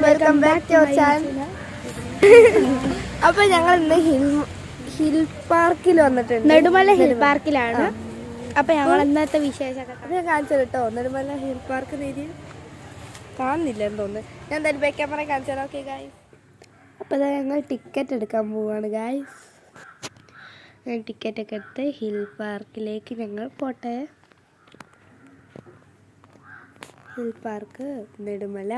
Welcome back to our channel. അപ്പൊ ഞങ്ങൾ ഇന്ന് ഹിൽ പാർക്കിൽ വന്നിട്ടുണ്ട്. നെടുമല ഹിൽ പാർക്കിലാണ്. അപ്പൊ ഞങ്ങൾ ഇന്നത്തെ വിശേഷം ഞാൻ കാണിച്ചു കേട്ടോ. നെടുമല ഹിൽ പാർക്ക് നേരി കാണുന്നില്ലെന്ന് തോന്നുന്നു. ഞാൻ എന്തായാലും ബാക്ക് ക്യാമറ കാണിച്ചു തരാം. ഓക്കെ ഗായ്സ്, അപ്പോൾ ഞങ്ങൾ ടിക്കറ്റ് എടുക്കാൻ പോവാണ് ഗായ്സ്. ഞാൻ ടിക്കറ്റൊക്കെ എടുത്ത് ഹിൽ പാർക്കിലേക്ക് ഞങ്ങൾ പോട്ടെ. Hill park Nedumala.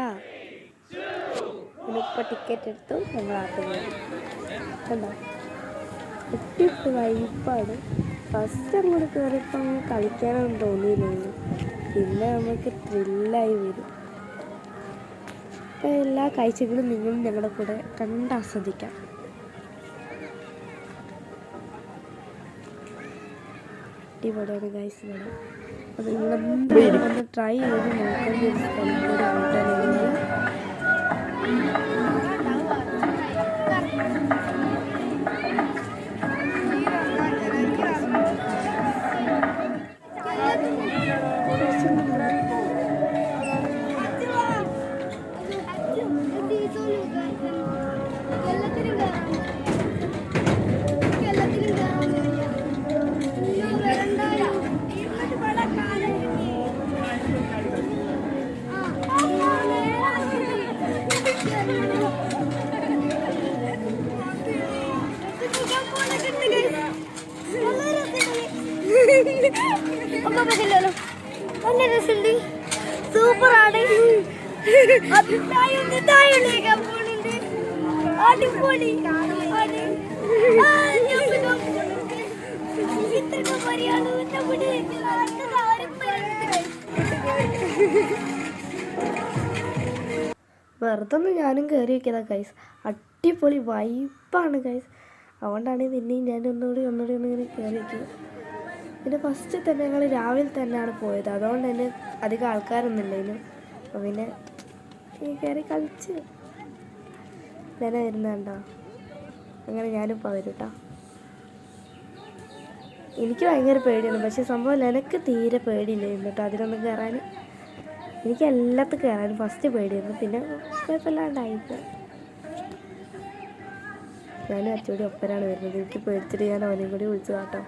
ഇപ്പോൾ ടിക്കറ്റ് എടുത്തു ഞങ്ങൾ ആദ്യം കണ്ടോ. ഒട്ടിട്ട് വൈപ്പാണ്. ഫസ്റ്റ് അങ്ങോട്ട് കയറിയപ്പോൾ അങ്ങ് കളിക്കാനൊന്നും തോന്നിയില്ലായിരുന്നു. പിന്നെ നമുക്ക് ത്രില്ലായി വരും. അപ്പോൾ എല്ലാ കാഴ്ചകളും നിങ്ങളും ഞങ്ങളുടെ കൂടെ കണ്ടാസ്വദിക്കാം. അടിപൊളിയാണ് ഗൈസ് ഇവിടെ. അപ്പോൾ നിങ്ങളെന്തായാലും ഒന്ന് ട്രൈ ചെയ്ത് നോക്കേണ്ട ഒരു സ്ഥലം കൂടെ ആയിട്ടാണ്. സൂപ്പറാണ്. വെറുതൊന്നും ഞാനും കയറി വയ്ക്കുന്നതാ ഗൈസ്. അടിപൊളി വൈബാണ് ഗൈസ്. അതുകൊണ്ടാണ് പിന്നെയും ഞാൻ ഒന്നുകൂടി ഒന്നിങ്ങനെ കയറി വയ്ക്കുക. പിന്നെ ഫസ്റ്റ് തന്നെ ഞങ്ങൾ രാവിലെ തന്നെയാണ് പോയത്. അതുകൊണ്ട് തന്നെ അധികം ആൾക്കാരൊന്നുമില്ലായിരുന്നു. അപ്പോൾ പിന്നെ കയറി കളിച്ച് തന്നെ വരുന്നുണ്ടോ. അങ്ങനെ ഞാനിപ്പോൾ വരും കേട്ടോ. എനിക്ക് ഭയങ്കര പേടിയാണ്. പക്ഷേ സംഭവം എനിക്ക് തീരെ പേടിയില്ലായിരുന്നു കേട്ടോ അതിലൊന്നും കയറാൻ. എനിക്ക് എല്ലാത്തും കയറാനും ഫസ്റ്റ് പേടിയായിരുന്നു. പിന്നെ കുഴപ്പമില്ലാണ്ടായിപ്പോൾ ഞാനും അച്ചൂടി ഒപ്പരാണ് വരുന്നത്. എനിക്ക് പേടിച്ചിട്ട് ഞാൻ അവനെയും കൂടി വിളിച്ചു കേട്ടോ.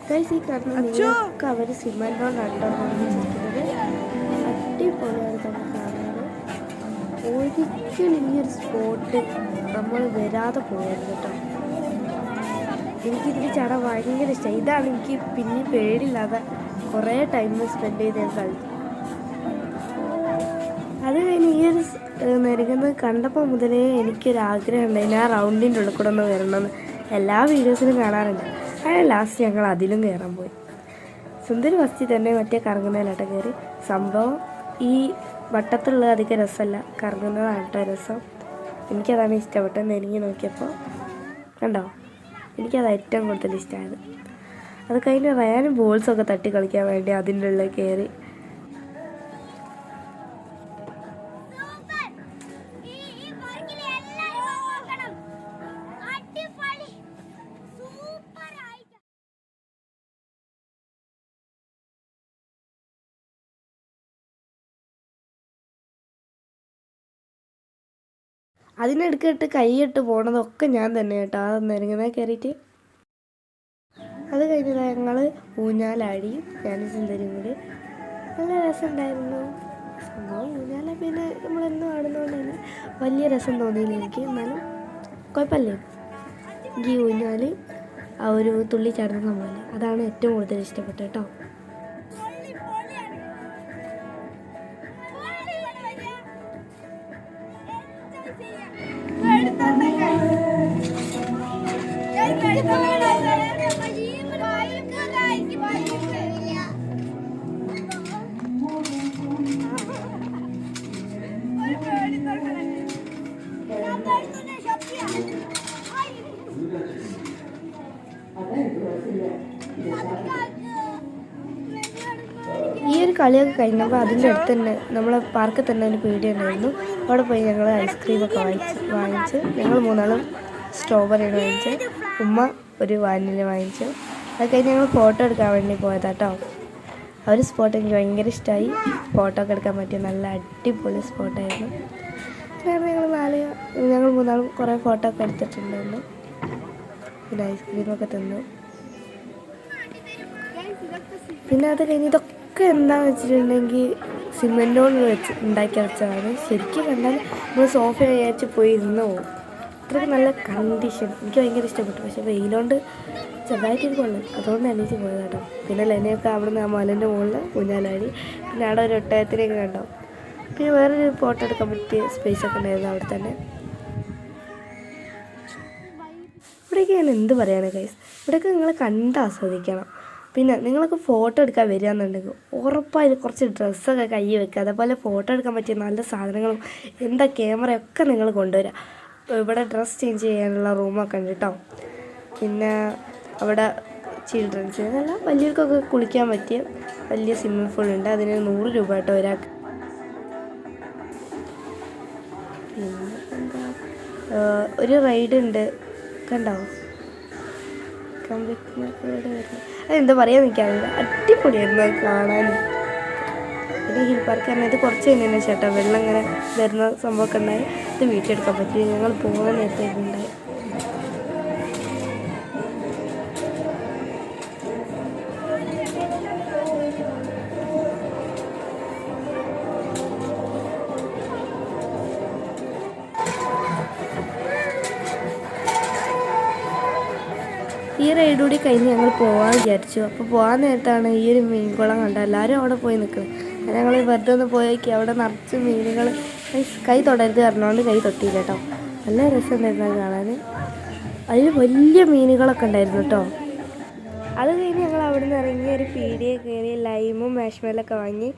ഗൈസ്, ഈ കാണുന്നതൊക്കെ അവർ സിമെൻ്റ് കൊണ്ടാണ് നിർമ്മിച്ചിരിക്കുന്നത്. അടിപൊളിയാണ് നമ്മൾ കാണാൻ. ഒരിക്കലും ഈ ഒരു സ്പോട്ട് നമ്മൾ വരാതെ പോയായിരുന്നു കേട്ടോ. എനിക്കിതിൽ ചാടാൻ ഭയങ്കര ഇഷ്ടം. ഇതാണ് എനിക്ക് പിന്നെ പേടിയില്ലാതെ കുറേ ടൈം സ്പെൻഡ് ചെയ്ത് ഞാൻ കളിച്ചു. അത് കഴിഞ്ഞ് ഈ ഒരു നെരുങ്ങുന്നത് കണ്ടപ്പോൾ മുതലേ എനിക്കൊരാഗ്രഹം ഉണ്ടായി ആ റൗണ്ടിൻ്റെ ഉള്ളിൽ കൂടെ ഒന്ന് വരണമെന്ന്. എല്ലാ വീഡിയോസിലും കാണാറുണ്ട്. അങ്ങനെ ലാസ്റ്റ് ഞങ്ങൾ അതിലും കയറാൻ പോയി. സുന്ദരി ഫസ്റ്റിൽ തന്നെ മറ്റേ കറങ്ങുന്നതിലാട്ട കയറി. സംഭവം ഈ വട്ടത്തുള്ളത് അധികം രസമല്ല, കറങ്ങുന്നതാണ് കേട്ടോ രസം. എനിക്കതാണ് ഇഷ്ടപ്പെട്ടത്. നെരുങ്ങി നോക്കിയപ്പോൾ കണ്ടോ, എനിക്കത് ഏറ്റവും കൂടുതൽ ഇഷ്ടമായത്. അത് കഴിഞ്ഞ് റയാനും ബോൾസൊക്കെ തട്ടി കളിക്കാൻ വേണ്ടി അതിൻ്റെ ഉള്ളിൽ കയറി. അതിനെടുക്കിട്ട് കൈയിട്ട് പോണതൊക്കെ ഞാൻ തന്നെ കേട്ടോ. ആ നെരുങ്ങുന്ന കയറിയിട്ട് അത് കഴിഞ്ഞത് ഞങ്ങൾ ഊഞ്ഞാലാടി. ഞാനും സുന്ദരിയും കൂടി. നല്ല രസമുണ്ടായിരുന്നു സംഭവം. ഊഞ്ഞാല പിന്നെ നമ്മളെന്നും ആടുന്നതുകൊണ്ട് തന്നെ വലിയ രസം തോന്നിയില്ല എനിക്ക്. എന്നാലും കുഴപ്പമില്ല. എനിക്ക് ഈ ഊഞ്ഞാൽ ആ ഒരു തുള്ളി ചാടുന്ന സംഭവം അതാണ് ഏറ്റവും കൂടുതൽ ഇഷ്ടപ്പെട്ടത് കേട്ടോ. ഈ ഒരു കളിയൊക്കെ കഴിഞ്ഞപ്പോൾ അതിൻ്റെ അടുത്ത് തന്നെ നമ്മളെ പാർക്കിൽ തന്നെ ഒരു പീടിക ഉണ്ടായിരുന്നു. അവിടെ പോയി ഞങ്ങൾ ഐസ്ക്രീമൊക്കെ വാങ്ങിച്ച് ഞങ്ങൾ മൂന്നാളും സ്ട്രോബെറിയാണ് വാങ്ങിച്ചത്. ഉമ്മ ഒരു വാനില വാങ്ങിച്ചു. അത് കഴിഞ്ഞ് ഞങ്ങൾ ഫോട്ടോ എടുക്കാൻ വേണ്ടി പോയതാട്ടോ. ആ ഒരു സ്പോട്ട് എനിക്ക് ഭയങ്കര ഇഷ്ടമായി. ഫോട്ടോ ഒക്കെ എടുക്കാൻ പറ്റിയ നല്ല അടിപൊളി സ്പോട്ടായിരുന്നു. കാരണം ഞങ്ങൾ മൂന്നാളും കുറേ ഫോട്ടോ ഒക്കെ എടുത്തിട്ടുണ്ടായിരുന്നു. പിന്നെ ഐസ്ക്രീമൊക്കെ തിന്നു. പിന്നെ അത് കഴിഞ്ഞ് ഇതൊക്കെ എന്താണെന്ന് വെച്ചിട്ടുണ്ടെങ്കിൽ സിമെൻ്റ് കൊണ്ട് ഉണ്ടാക്കി വെച്ചതാണ്. ശരിക്കും കണ്ടാൽ നമ്മൾ സോഫ വിചാരിച്ച് പോയി ഇരുന്ന് പോകും. അത്രയ്ക്ക് നല്ല കണ്ടീഷൻ. എനിക്ക് ഭയങ്കര ഇഷ്ടപ്പെട്ടു. പക്ഷേ വെയിലുകൊണ്ട് ചെറുതായിട്ട് കൊള്ളും. അതുകൊണ്ട് എണീച്ച് പോയത് കേട്ടോ. പിന്നെ ലെനയൊക്കെ അവിടെ നിന്ന് ആ മലേൻ്റെ മുകളിൽ ഊഞ്ഞാലാടി. പിന്നെ അവിടെ ഒരു ഒട്ടകത്തിനെയൊക്കെ കണ്ടോ. പിന്നെ വേറൊരു ഫോട്ടോ എടുക്കാൻ പറ്റിയ സ്പേസൊക്കെ ഉണ്ടായിരുന്നു അവിടെ തന്നെ. ഇവിടേക്ക് ഞാൻ എന്ത് പറയാനാണ് ഗൈസ്, ഇവിടെയൊക്കെ നിങ്ങൾ കണ്ട് ആസ്വദിക്കണം. പിന്നെ നിങ്ങളൊക്കെ ഫോട്ടോ എടുക്കാൻ വരികയെന്നുണ്ടെങ്കിൽ ഉറപ്പായും കുറച്ച് ഡ്രസ്സൊക്കെ കയ്യിൽ വെക്കുക. അതേപോലെ ഫോട്ടോ എടുക്കാൻ പറ്റിയ നല്ല സാധനങ്ങളും എന്താ ക്യാമറയൊക്കെ നിങ്ങൾ കൊണ്ടുവരിക. ഇവിടെ ഡ്രസ്സ് ചേഞ്ച് ചെയ്യാനുള്ള റൂമൊക്കെ ഉണ്ട് കേട്ടോ. പിന്നെ അവിടെ ചിൽഡ്രൻസ് നല്ല വലിയവർക്കൊക്കെ കുളിക്കാൻ പറ്റിയ വലിയ സ്വിമ്മിംഗ് പൂൾ ഉണ്ട്. അതിന് 100 രൂപ കേട്ടോ ഒരാൾക്ക്. പിന്നെ എന്താ ഒരു റൈഡ് ഉണ്ട് കണ്ടോ, അതെന്താ പറയാൻ നിൽക്കാറില്ല. അടിപൊളിയായിരുന്നു അത് കാണാൻ. പിന്നെ ഹിൽ പാർക്ക് പറഞ്ഞത് കുറച്ച് കഴിഞ്ഞതിന് ചേട്ടാ വെള്ളം ഇങ്ങനെ വരുന്ന സംഭവമൊക്കെ ഉണ്ടായി. ഇത് വീട്ടിലെടുക്കാൻ പറ്റി. ഞങ്ങൾ പോകുന്ന നേരത്തേക്കുണ്ടായി. ഈ റൈഡ് കൂടി കഴിഞ്ഞ് ഞങ്ങൾ പോകാൻ വിചാരിച്ചു. അപ്പോൾ പോകാൻ നേരത്താണ് ഈ ഒരു മീൻകുളം കണ്ടത്. എല്ലാവരും അവിടെ പോയി നിൽക്കുന്നത്. ഞങ്ങൾ വെറുതെ ഒന്ന് പോയേക്ക് അവിടെ നിറച്ച് മീനുകൾ. കൈ തൊടരുത് പറഞ്ഞുകൊണ്ട് കൈ തൊട്ടില്ല കേട്ടോ. നല്ല രസമുണ്ടായിരുന്നു അത് കാണാൻ. അതിൽ വലിയ മീനുകളൊക്കെ ഉണ്ടായിരുന്നു കേട്ടോ. അത് കഴിഞ്ഞ് ഞങ്ങൾ അവിടെ നിന്ന് ഇറങ്ങി ഒരു പീടിയെ കയറി ലൈമും മാഷ്മേലൊക്കെ വാങ്ങി.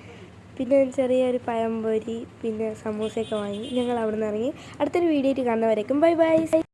പിന്നെ ചെറിയൊരു പഴംപൊരി പിന്നെ സമൂസയൊക്കെ വാങ്ങി ഞങ്ങൾ അവിടെ നിന്ന് ഇറങ്ങി. അടുത്തൊരു വീഡിയോ ആയിട്ട് കാണുന്നവരേക്കും ബൈ ബൈ.